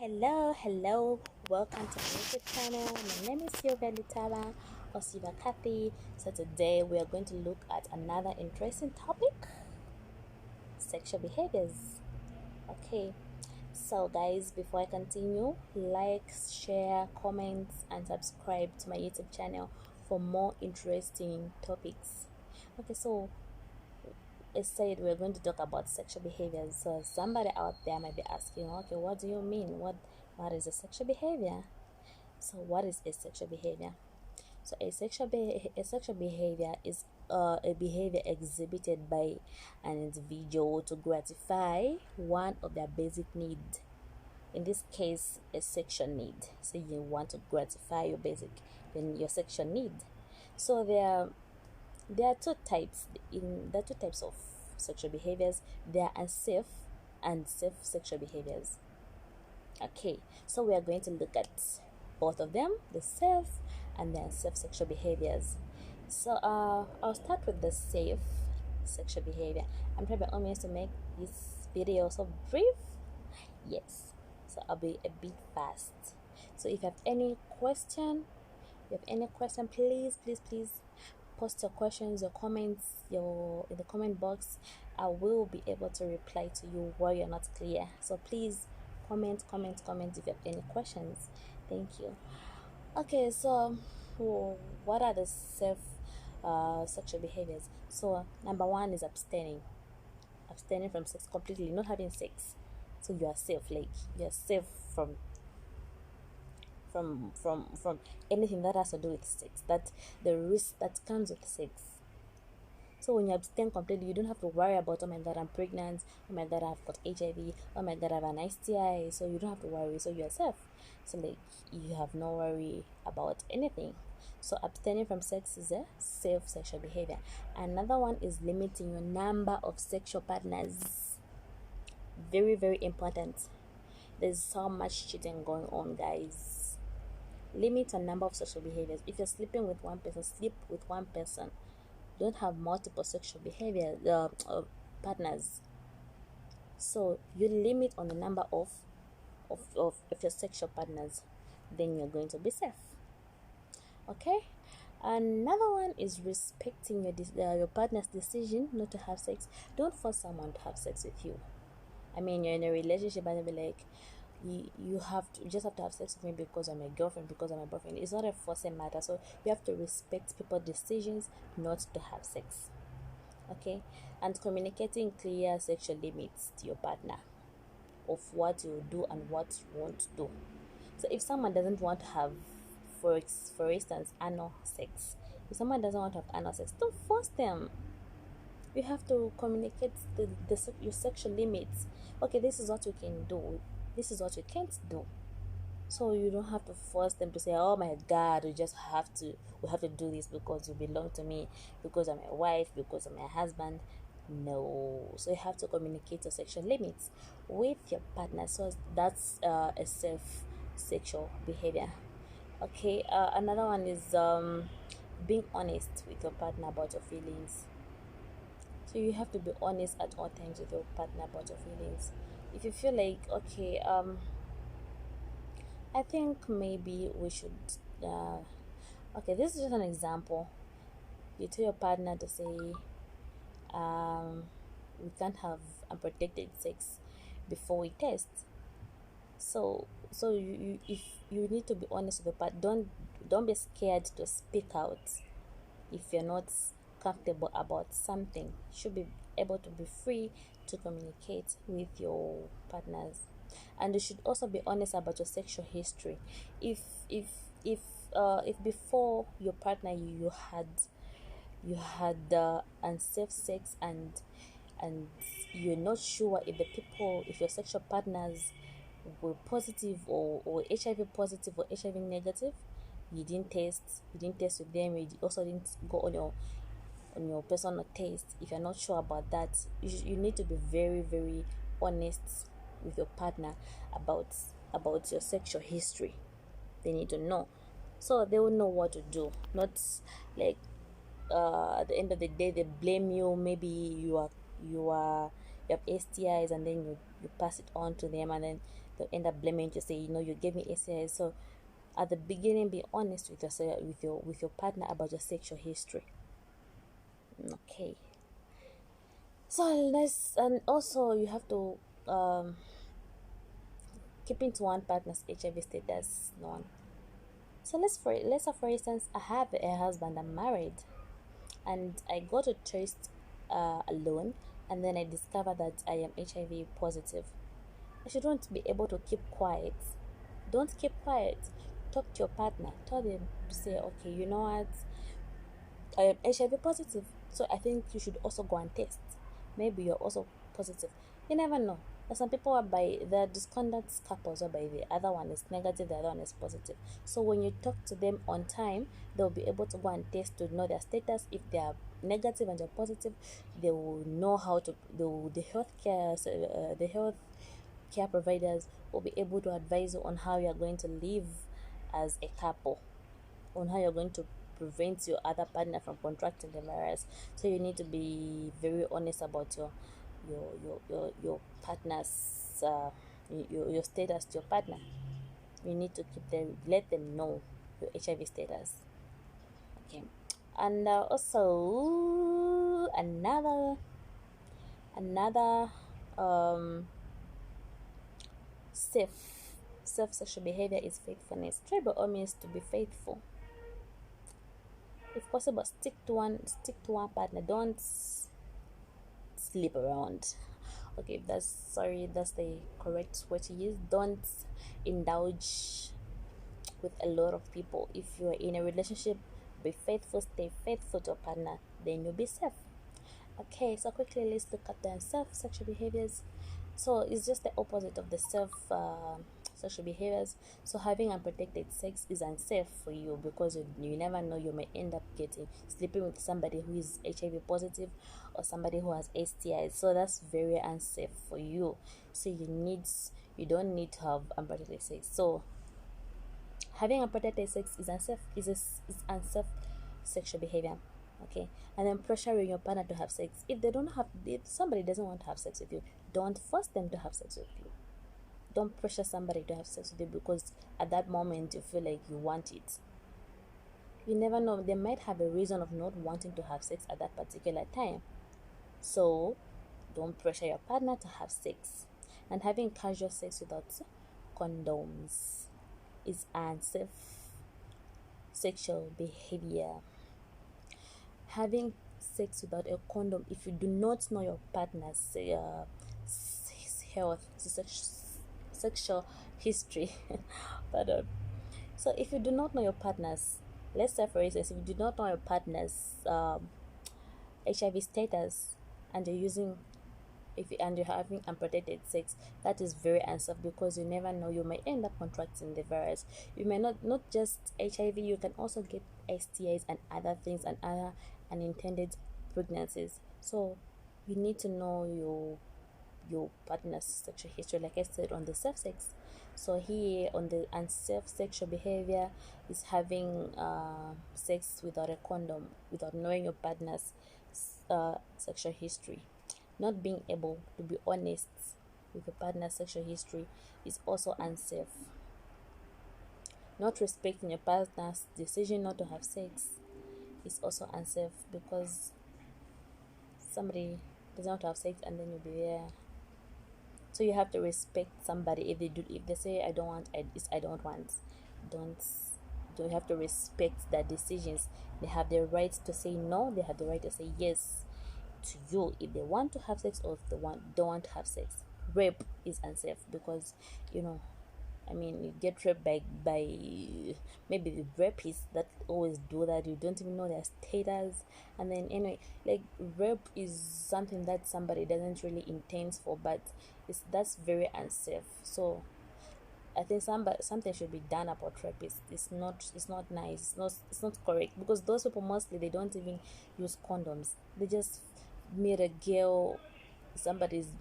Hello, welcome to my YouTube channel. My name is Sylvia Litaba or Siva Kathy. So today we are going to look at another interesting topic, sexual behaviors. Okay, so guys, before I continue, like, share, comment and subscribe to my YouTube channel for more interesting topics. Okay, so I said we're going to talk about sexual behaviors. So somebody out there might be asking, okay, what do you mean? What is a sexual behavior? So what is a sexual behavior? So a sexual behavior is a behavior exhibited by an individual to gratify one of their basic needs. In this case, a sexual need. So you want to gratify your sexual need. So there are two types of sexual behaviors. There are unsafe and safe sexual behaviors. Okay, so we are going to look at both of them, the safe and the unsafe sexual behaviors. So I'll start with the safe sexual behavior. I'm trying by all means to make this video so brief. Yes, so I'll be a bit fast. So if you have any question, please post your questions, your comments, in the comment box. I will be able to reply to you where you're not clear. So please comment if you have any questions. Thank you. Okay, so what are the safe sexual behaviors? So number one is abstaining from sex completely, not having sex. So you are safe, like you're safe from anything that has to do with sex, that the risk that comes with sex. So when you abstain completely, you don't have to worry about, oh my god, I'm pregnant, oh my god, I've got HIV, oh my god, I have an STI. So you don't have to worry. So you're safe. So like you have no worry about anything. So abstaining from sex is a safe sexual behavior. Another one is limiting your number of sexual partners. Very, very important. There's so much cheating going on, guys. Limit a number of sexual behaviors. If you're sleeping with one person, sleep with one person. Don't have multiple sexual behavior partners. So you limit on the number of your sexual partners, then you're going to be safe. Okay. Another one is respecting your partner's decision not to have sex. Don't force someone to have sex with you. I mean, you're in a relationship and they'll be like, you just have to have sex with me because I'm a girlfriend, because I'm a boyfriend. It's not a forcing matter. So you have to respect people's decisions not to have sex. Okay, and communicating clear sexual limits to your partner of what you do and what you won't do. So if someone doesn't want to have, for instance, anal sex, don't force them. You have to communicate your sexual limits. Okay, this is what you can do, this is what you can't do. So you don't have to force them to say, oh my god, we have to do this because you belong to me, because I'm your wife, because I'm your husband. No. So you have to communicate your sexual limits with your partner. So that's a safe sexual behavior. Okay, another one is being honest with your partner about your feelings. So you have to be honest at all times with your partner about your feelings. If you feel like, okay, I think maybe we should okay, this is just an example. You tell your partner to say, we can't have unprotected sex before we test. So if you need to be honest with your partner, don't be scared to speak out if you're not comfortable about something. You should be able to be free to communicate with your partners. And you should also be honest about your sexual history. If before your partner you had unsafe sex and you're not sure if your sexual partners were positive or HIV positive or HIV negative, you didn't test with them, you also didn't go on your personal taste. If you're not sure about that, you need to be very, very honest with your partner about your sexual history. They need to know, so they will know what to do. Not like at the end of the day they blame you. Maybe you have STIs and then you pass it on to them, and then they'll end up blaming you to say, you gave me STIs. So at the beginning, be honest with yourself, with your partner about your sexual history. Okay. So and also you have to keep into one partner's HIV status known. So let's say for instance, I have a husband, I'm married, and I go to test alone, and then I discover that I am HIV positive. I shouldn't be able to keep quiet. Don't keep quiet. Talk to your partner. Tell them to say, okay, you know what? I am HIV positive, so I think you should also go and test. Maybe you're also positive. You never know. There's some people whereby they're disconduct couples whereby the other one is negative, the other one is positive. So when you talk to them on time, they'll be able to go and test to know their status. If they are negative and you're positive, they will know how to. The health care providers will be able to advise you on how you are going to live as a couple, on how you're going to prevent your other partner from contracting the virus. So you need to be very honest about your partner's your status to your partner. You need to let them know your HIV status. Okay. And also another safe sexual behavior is faithfulness. Try by all means to be faithful. If possible, stick to one partner. Don't sleep around. Okay, that's the correct word to use. Don't indulge with a lot of people. If you're in a relationship, be faithful, stay faithful to a partner, then you'll be safe. Okay, so quickly let's look at the self-sexual behaviors. So it's just the opposite of the sexual behaviors. So having unprotected sex is unsafe for you because you never know, you may end up sleeping with somebody who is HIV positive or somebody who has STIs. So that's very unsafe for you. So you don't need to have unprotected sex. So having unprotected sex is unsafe sexual behavior. Okay, and then pressuring your partner to have sex. If somebody doesn't want to have sex with you, don't force them to have sex with you. Don't pressure somebody to have sex with you because at that moment you feel like you want it. You never know, they might have a reason of not wanting to have sex at that particular time. So don't pressure your partner to have sex. And having casual sex without condoms is unsafe sexual behavior. Having sex without a condom, if you do not know your partner's health, sexual history, pardon. So if you do not know your partner's, let's say for instance, if you do not know your partner's HIV status and you're having unprotected sex, that is very unsafe because you never know, you may end up contracting the virus. You may not just HIV, you can also get STIs and other things and other unintended pregnancies. So you need to know your partner's sexual history, like I said on the safe sex. So here on the unsafe sexual behavior is having sex without a condom, without knowing your partner's sexual history. Not being able to be honest with your partner's sexual history is also unsafe. Not respecting your partner's decision not to have sex is also unsafe because somebody doesn't want to have sex and then you'll be there. So you have to respect somebody. If they say I don't want, I don't want. Don't you have to respect their decisions. They have the right to say no, they have the right to say yes to you if they want to have sex or if they don't want to have sex. Rape is unsafe because you get raped by maybe the rapists that always do that. You don't even know their status, and then anyway, like rape is something that somebody doesn't really intend for, but that's very unsafe. So I think something should be done about rape. It's not nice. It's not correct because those people mostly they don't even use condoms. They just meet a girl.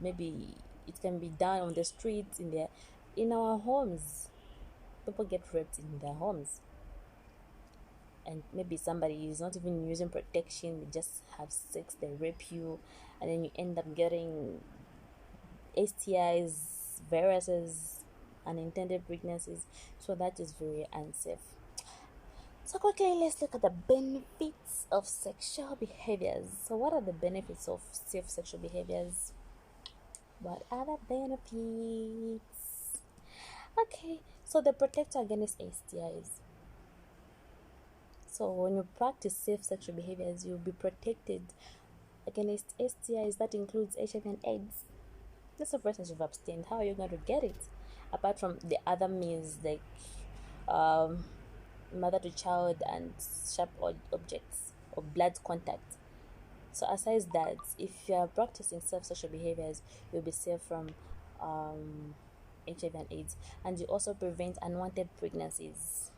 Maybe it can be done on the streets in our homes. People get raped in their homes, and maybe somebody is not even using protection. They just have sex. They rape you, and then you end up getting STIs, viruses. unintended pregnancies. So that is very unsafe. So quickly, let's look at the benefits of sexual behaviors. So what are the benefits of safe sexual behaviors? What are the benefits? Okay, so they protect against STIs. So when you practice safe sexual behaviors, you'll be protected against STIs. That includes HIV and AIDS. Let's say, for instance, you've abstained. How are you going to get it? Apart from the other means like mother to child and sharp objects or blood contact. So aside that, if you are practicing safe sexual behaviors, you'll be safe from HIV and AIDS, and you also prevent unwanted pregnancies.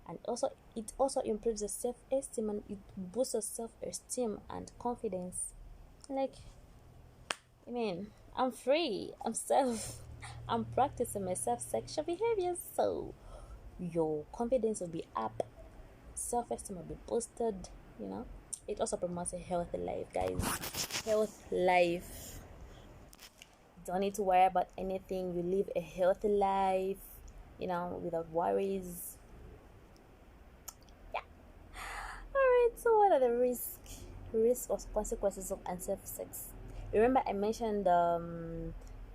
And also, it also improves your self-esteem, and it boosts your self-esteem and confidence. Like, I mean, I'm free, I'm practicing my self-sexual behaviors, so your confidence will be up, self-esteem will be boosted. It also promotes a healthy life, guys. Health life. Don't need to worry about anything. You live a healthy life, without worries. Yeah. Alright, so what are the risks or consequences of unsafe sex? Remember I mentioned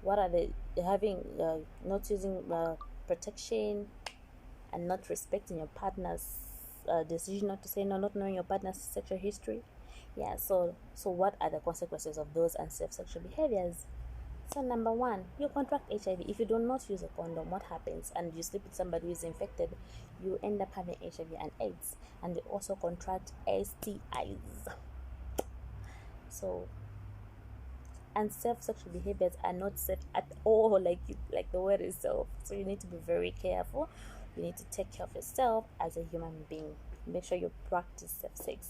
what are the having not using protection and not respecting your partner's decision not to say no, not knowing your partner's sexual history. Yeah, so what are the consequences of those unsafe sexual behaviors? So number one, you contract HIV. If you do not use a condom, what happens? And you sleep with somebody who is infected, you end up having HIV and AIDS, and they also contract STIs. So unsafe sexual behaviors are not safe at all, like the word itself. So you need to be very careful. You need to take care of yourself as a human being. Make sure you practice safe sex.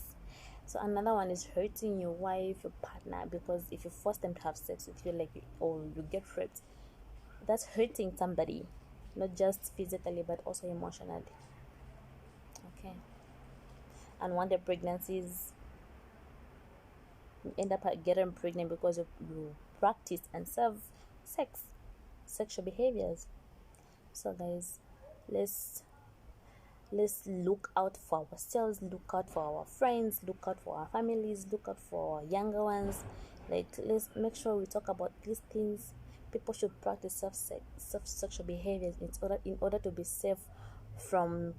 So another one is hurting your wife, your partner, because if you force them to have sex with you, or you get raped, that's hurting somebody, not just physically but also emotionally. Okay. Unwanted pregnancies, you end up getting pregnant because you practice and serve sexual behaviors. So guys, let's look out for ourselves, look out for our friends, look out for our families, look out for our younger ones. Let's make sure we talk about these things. People should practice safe sexual behaviors in order to be safe from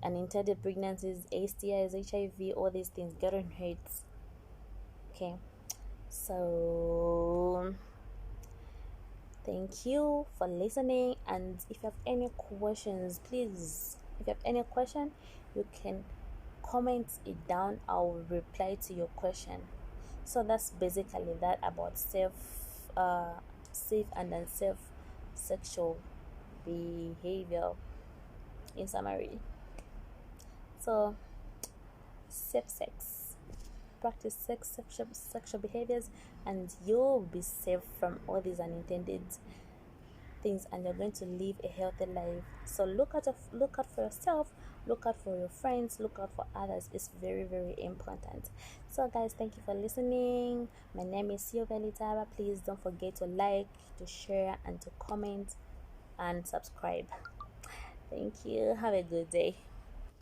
unintended pregnancies, STIs, HIV, all these things, getting hurt. Okay, so thank you for listening, and if you have any questions, please, if you have any question, you can comment it down. I'll reply to your question. So that's basically that about safe and unsafe sexual behavior in summary. So safe sex, practice sexual behaviors, and you'll be safe from all these unintended things, and you're going to live a healthy life. So look out for yourself, look out for your friends, look out for others. It's very, very important. So guys, thank you for listening. My name is Sylvia Litara. Please don't forget to like, to share, and to comment and subscribe. Thank you. Have a good day.